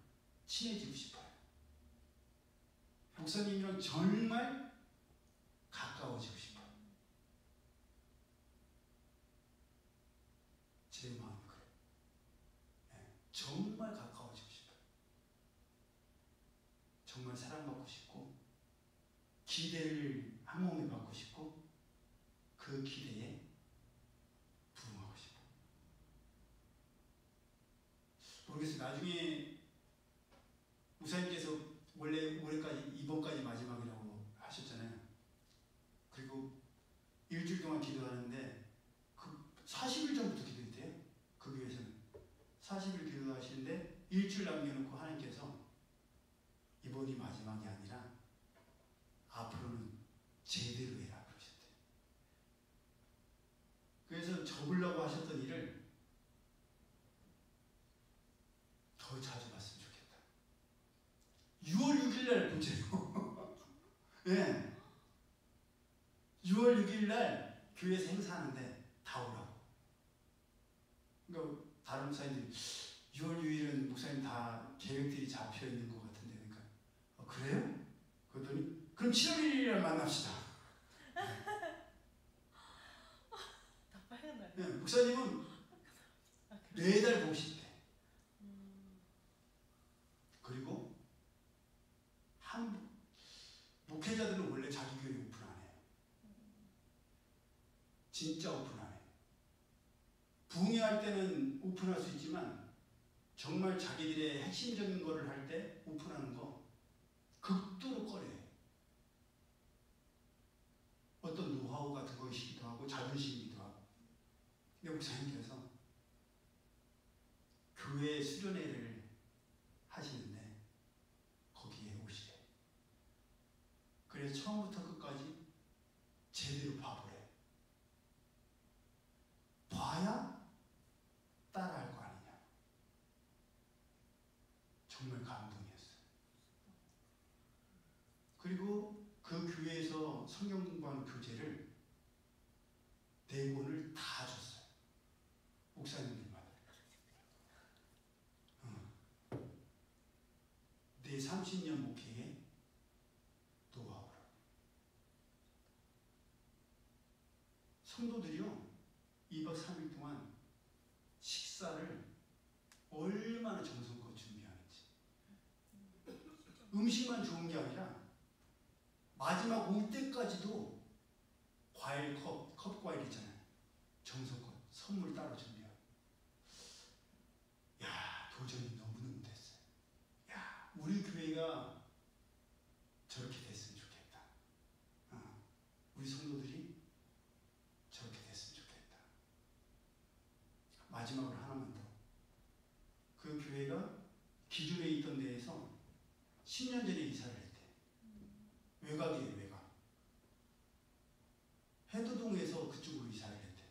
친해지고 싶어요. 목사님이랑 정말 가까워지고 싶어요. 제 마음이 그래요. 네, 정말 가까워지고 싶어요. 정말 사랑받고 싶고 기대를 한 몸에 받고 싶고 그 기대에 부응하고 싶어요. 모르겠어요. 나중에 목사님께서 원래 올해까지 이번까지 마지막이라고 하셨잖아요. 그리고 일주일 동안 기도하는데 그 40일 전부터 기도했대요. 그 교회에서는 40일 기도하시는데 일주일 남겨놓고 하나님께서 이번이 마지막이 아니라 앞으로는 제대로 해라 그러셨대요. 그래서 접으려고 하셨던 일을 더 자주 봤으면 좋겠다. 6월 6일날 보세요. 네. 6월 6일날 교회에서 행사하는데 다 오라고. 그러니까 다른 목사님들이 6월 6일은 목사님 다 계획들이 잡혀 있는 것 같은데, 그러니까 그래요? 그랬더니 그럼 7월 1일날 만납시다. 네, 목사님은 매달 보고 싶대. 그리고 한 목회자들은 원래 자기 교회 오픈 안 해요. 진짜 오픈 안 해요. 부흥회할 때는 오픈할 수 있지만 정말 자기들의 핵심적인 거를 할 때 오픈하는 거 극도로 꺼려요. 어떤 노하우 같은 것이기도 하고 자존심이기도 하고. 근데 목사님께서 교회 수련회를 하시는데 거기에 오시래. 그래서 처음부터 끝까지 제대로 봐보래. 봐야 따라할 거 아니냐. 정말 감동이었어요. 그리고 그 교회에서 성경 공부하는 교재를 4권을 다 줬어요. 목사님들마다. 내 30년 목회에 노하우라고. 성도들이요 2박 3일 동안 식사를 얼마나 정성껏 준비하는지. 음식만 좋은 게 아니라 마지막 올 때까지도 과일 컵 과일 있잖아요. 정성껏 선물 따로 준비하고. 야, 도전이 너무너무 됐어요. 야, 우리 교회가 저렇게 됐으면 좋겠다. 우리 성도들이 저렇게 됐으면 좋겠다. 마지막으로 하나만 더. 그 교회가 기존에 있던 데에서 10년 전에 이사를 했대. 외곽이에요, 외곽. 해도동에서 그쪽으로 이사를 했대.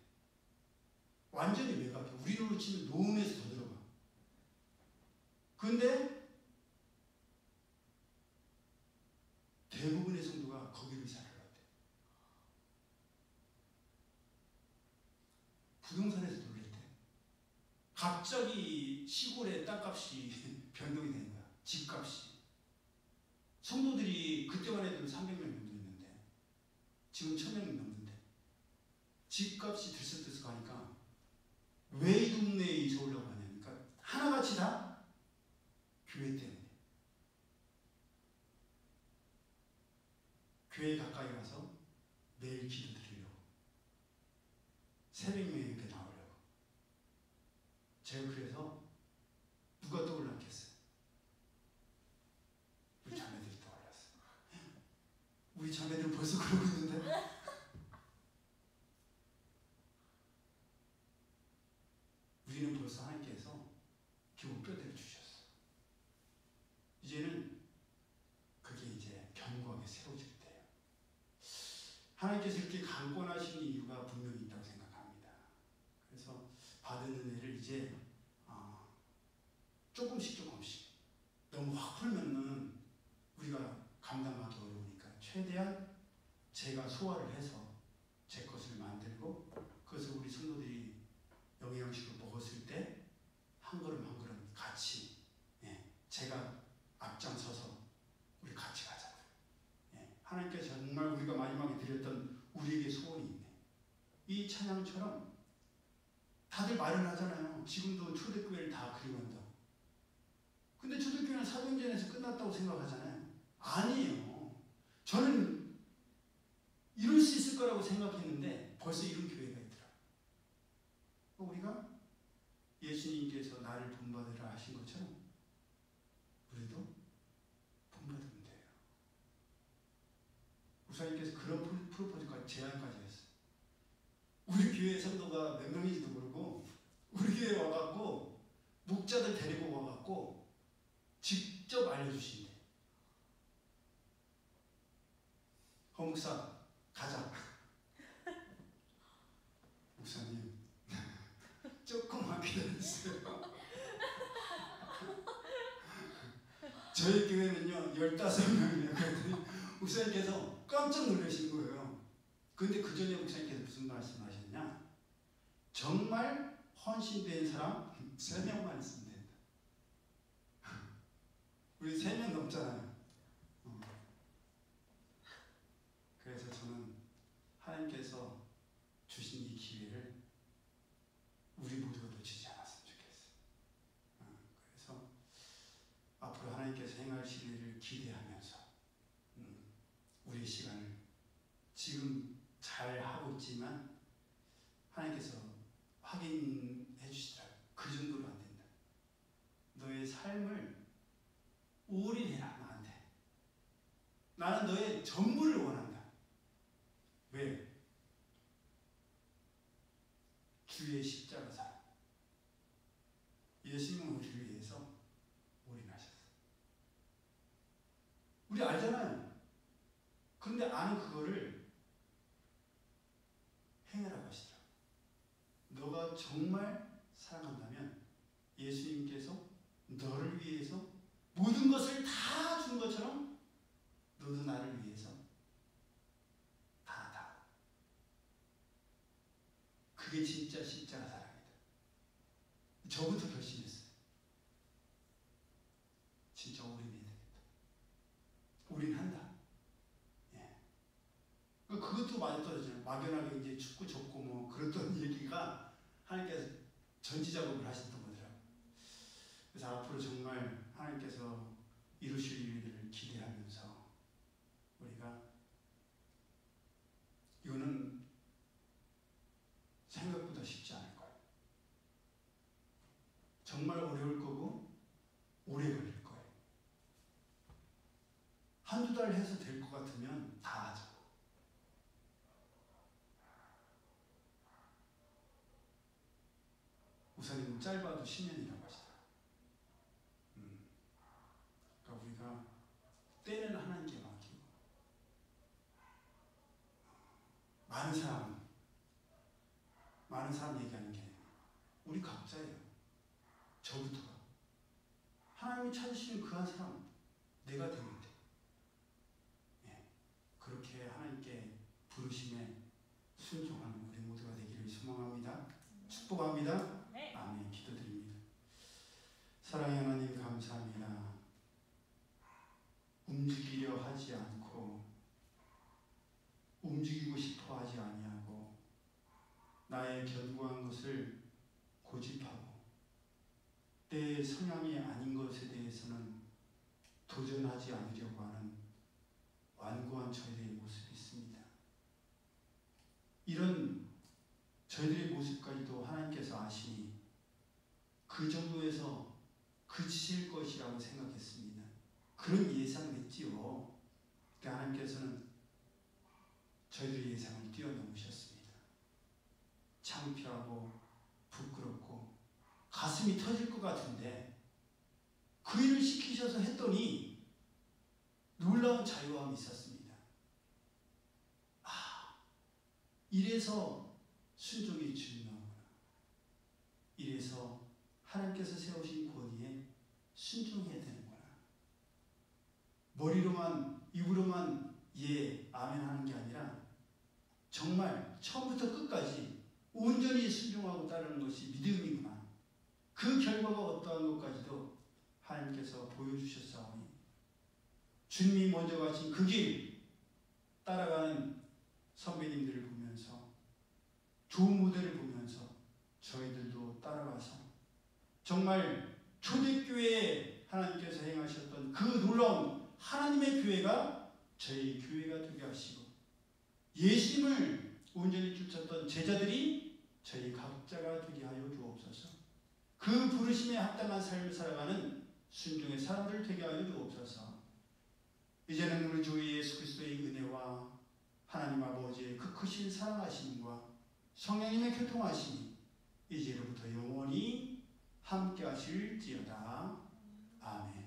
완전히 외곽이에요. 우리로 치면 노음에서 더 들어가. 근데 대부분의 성도가 거기로 이사를 갔대. 부동산에서 놀랬대. 갑자기 시골의 땅값이 변동이 되는 거야. 집값이. 성도들이 그때만 해도 300명 정도 있는데 지금 1000명 넘는데 집값이 들썩들썩 하니까 왜 이 동네에 이사 오려고 하냐니까 하나같이 다 교회 때문에. 교회 가까이 가서 매일 기도 드리려고 새벽 예배 나오려고. 제가 그래서 누가 떠올랐겠어요? 우리 자매들이 떠올랐어요. 우리 자매들은 벌써 그러고 있는데 우리는 벌써 하나님께서 기본 뼈대를 주셨어. 이제는 그게 이제 견고하게 세워질 때예요. 하나님께서 이렇게 강권하신 이유가 분명히 있다고 생각합니다. 그래서 받은 은혜를 이제 조금씩 너무 확 풀면은 우리가 감당하기 어려우니까 최대한 제가 소화를 해서 제 것을 만들고 그것을 우리 성도들이 영양식으로 먹었을 때 한 걸음 한 걸음 같이 제가 앞장서서 우리 같이 가자. 하나님께서 정말 우리가 마지막에 드렸던 우리에게 소원이 있네. 이 찬양처럼 다들 말을 하잖아요. 지금도 초대교회를 다 그리워한다고. 근데 초대교회는 사도행전에서 끝났다고 생각하잖아요. 아니에요. 저는 이룰 수 있을 거라고 생각했는데 벌써 이룬 교회가 있더라고요. 우리가 예수님께서 나를 본받으라 하신 것처럼 우리도 본받으면 돼요. 목사님께서 그런 프로포즈까지 제안까지 했어요. 우리 교회 성도가 몇 명인지도 모르고 우리 교회에 와갖고 목자들 데리고 와갖고 직접 알려주신대. 허 목사 가자. 목사님 조금만 기다려주세요. 저희 교회는요 15명이에요. 그랬더니 목사님께서 깜짝 놀라신 거예요. 근데 그 전에 목사님께서 무슨 말씀하셨냐? 정말 헌신된 사람 3명만 있으면 된다. 우리 3명 넘잖아요. 그래서 저는 하나님께서 주신 이 기회를 하나님께서 행하실 일을 기대하면서 우리의 시간을 지금 잘 하고 있지만 하나님께서 확인해 주시더라고요. 그 정도로 안 된다. 너의 삶을 올인해라 나한테. 나는 너의 전부를 원한다. 왜? 주의 십자가 사랑. 예수님은 우리를 위해서 올인하셨어요. 우리 알잖아요. 그런데 아는 그거를 행하라고 하시더라고요. 너가 정말 사랑한다면 예수님께서 너를 위해서 모든 것을 다 준 것처럼 너도 나를 위해서 다. 그게 진짜 십자가 사랑이다. 저부터 결심했어요. 진짜 올인해야 되겠다. 올인한다. 예. 그것도 맞아떨어져요. 막연하게 이제 춥고 좁고 뭐 그랬던 얘기가 하나님께서 전지작업을 하셨던 거더라고요. 그래서 앞으로 정말 하나님께서 이루실 일들을 기대하면서 우리가 이거는 생각보다 쉽지 않을 거예요. 정말 어려울 거고 오래 걸릴 거예요. 한두 달 해서 될 것 같으면 다 하죠. 우선은 짧아도 10년이라고 하시더라고요. 그러니까 우리가 때는 하나님께 맡기고 많은 사람 얘기하는 게 우리 각자예요. 저부터가. 하나님이 찾으시는 그 한 사람 내가 되면 돼. 예. 그렇게 하나님께 부르심에 순종하는 우리 모두가 되기를 소망합니다. 축복합니다. 네. 아멘. 기도드립니다. 사랑의 하나님 감사합니다. 움직이려 하지 않고 움직이고 싶어 하지 아니하고 나의 견고한 것을 고집하고 내 성향이 아닌 것에 대해서는 도전하지 않으려고 하는 완고한 저희들의 모습이 있습니다. 이런 저희들의 모습까지도 하나님께서 아시니 그 정도에서 그치실 것이라고 생각했습니다. 그런 예상을 했지요. 그때 하나님께서는 저희들의 예상을 뛰어넘으셨습니다. 창피하고 부끄럽고 가슴이 터질 것 같은데 그 일을 시키셔서 했더니 놀라운 자유함이 있었습니다. 이래서 순종이 중요하구나. 이래서 하나님께서 세우신 권위에 순종해야 되는구나. 머리로만 입으로만 예 아멘 하는 게 아니라 정말 처음부터 끝까지 온전히 순종하고 따르는 것이 믿음이구나. 그 결과가 어떠한 것까지도 하나님께서 보여주셨사오니 주님이 먼저 가신 그 길 따라가는 선배님들을 보면서 좋은 모델을 보면서 저희들도 따라가서 정말 초대교회에 하나님께서 행하셨던 그 놀라운 하나님의 교회가 저희 교회가 되게 하시고 예수님을 온전히 쫓았던 제자들이 저희 각자가 되게 하여 주옵소서. 그 부르심에 합당한 삶을 살아가는 순종의 사람들 되게 하여 주옵소서. 이제는 우리 주 예수 그리스도의 은혜와 하나님 아버지의 그 크신 사랑하심과 성령님의 교통하심이 이제로부터 영원히 함께 하실지어다. 아멘.